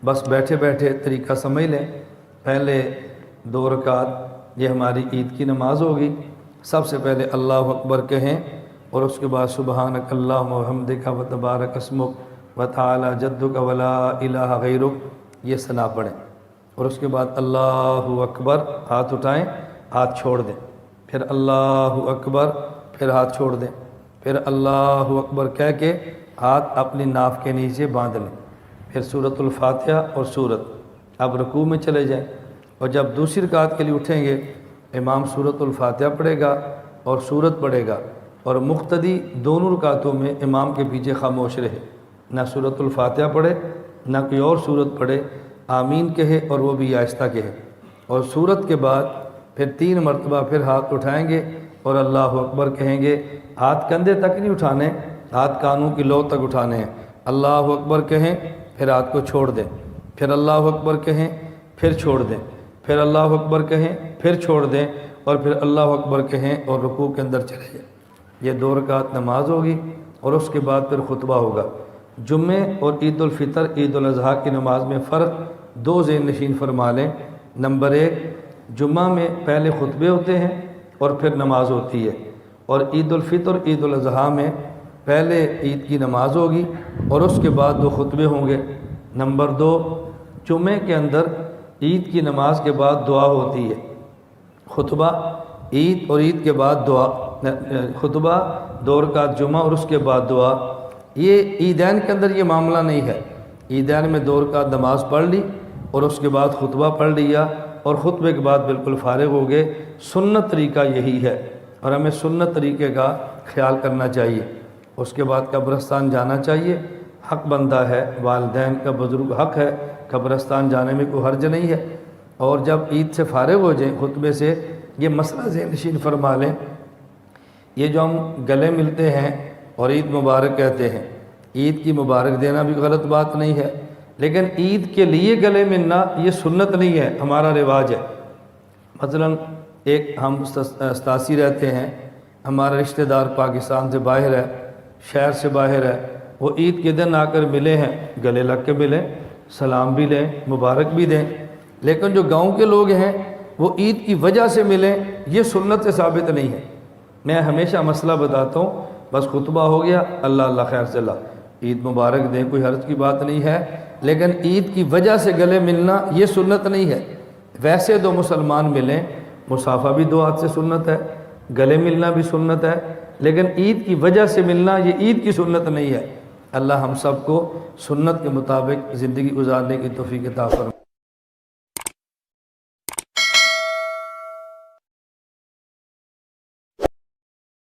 بس بیٹھے بیٹھے طریقہ سمجھ لیں، پہلے 2 رکعت یہ ہماری عید کی نماز ہوگی، سب سے پہلے اللہ اکبر کہیں اور اس کے بعد سبحانک اللہم و بحمدک و تبارک اسمک و تعالی جدک ولا الہ غیرک یہ ثنا پڑھیں، اور اس کے بعد اللہ اکبر ہاتھ اٹھائیں، ہاتھ چھوڑ دیں، پھر اللہ اکبر، پھر ہاتھ چھوڑ دیں، پھر اللہ اکبر کہہ کے ہاتھ اپنی ناف کے نیچے باندھ لیں، پھر سورۃ الفاتحہ اور سورت، اب رکوع میں چلے جائیں، اور جب دوسری رکعت کے لیے اٹھیں گے امام سورۃ الفاتحہ پڑھے گا اور سورت پڑھے گا، اور مقتدی دونوں رکعتوں میں امام کے پیچھے خاموش رہے، نہ سورۃ الفاتحہ پڑھے نہ کوئی اور سورت پڑھے، آمین کہے اور وہ بھی آہستہ کہے، اور سورت کے بعد پھر 3 مرتبہ پھر ہاتھ اٹھائیں گے اور اللہ اکبر کہیں گے، ہاتھ کندھے تک نہیں اٹھانے، ہاتھ کانوں کی لو تک اٹھانے ہیں، اللہ اکبر کہیں پھر ہاتھ کو چھوڑ دیں، پھر اللہ اکبر کہیں پھر چھوڑ دیں، پھر اللہ اکبر کہیں پھر چھوڑ دیں، اور پھر اللہ اکبر کہیں اور رکوع کے اندر چلے جائیں۔ یہ 2 رکعت نماز ہوگی، اور اس کے بعد پھر خطبہ ہوگا۔ جمعے اور عید الفطر عید الاضحیٰ کی نماز میں فرق 2 ذہن نشین فرما لیں۔ نمبر 1، جمعہ میں پہلے خطبے ہوتے ہیں اور پھر نماز ہوتی ہے، اور عید الفطر عید الاضحیٰ میں پہلے عید کی نماز ہوگی اور اس کے بعد 2 خطبے ہوں گے۔ نمبر 2، جمعے کے اندر عید کی نماز کے بعد دعا ہوتی ہے، خطبہ عید اور عید کے بعد دعا، خطبہ 2 رکعت جمعہ اور اس کے بعد دعا۔ یہ عیدین کے اندر یہ معاملہ نہیں ہے، عیدین میں 2 رکعت نماز پڑھ لی اور اس کے بعد خطبہ پڑھ لیا اور خطبے کے بعد بالکل فارغ ہو گئے۔ سنت طریقہ یہی ہے، اور ہمیں سنت طریقے کا خیال کرنا چاہیے۔ اس کے بعد قبرستان جانا چاہیے، حق بندہ ہے، والدین کا بزرگ حق ہے، قبرستان جانے میں کوئی حرج نہیں ہے۔ اور جب عید سے فارغ ہو جائیں خطبے سے، یہ مسئلہ ذہن نشین فرما لیں، یہ جو ہم گلے ملتے ہیں اور عید مبارک کہتے ہیں، عید کی مبارک دینا بھی غلط بات نہیں ہے، لیکن عید کے لیے گلے ملنا یہ سنت نہیں ہے، ہمارا رواج ہے۔ مثلا ایک ہم استاسی رہتے ہیں، ہمارا رشتہ دار پاکستان سے باہر ہے، شہر سے باہر ہے، وہ عید کے دن آ کر ملے ہیں، گلے لگ کے ملیں، سلام بھی لیں، مبارک بھی دیں، لیکن جو گاؤں کے لوگ ہیں وہ عید کی وجہ سے ملیں، یہ سنت سے ثابت نہیں ہے۔ میں ہمیشہ مسئلہ بتاتا ہوں، بس خطبہ ہو گیا، اللہ اللہ خیر سے اللہ، عید مبارک دیں، کوئی حرج کی بات نہیں ہے، لیکن عید کی وجہ سے گلے ملنا یہ سنت نہیں ہے۔ ویسے 2 مسلمان ملیں، مصافحہ بھی 2 ہاتھ سے سنت ہے، گلے ملنا بھی سنت ہے، لیکن عید کی وجہ سے ملنا یہ عید کی سنت نہیں ہے۔ اللہ ہم سب کو سنت کے مطابق زندگی گزارنے کی توفیق عطا فرمائے۔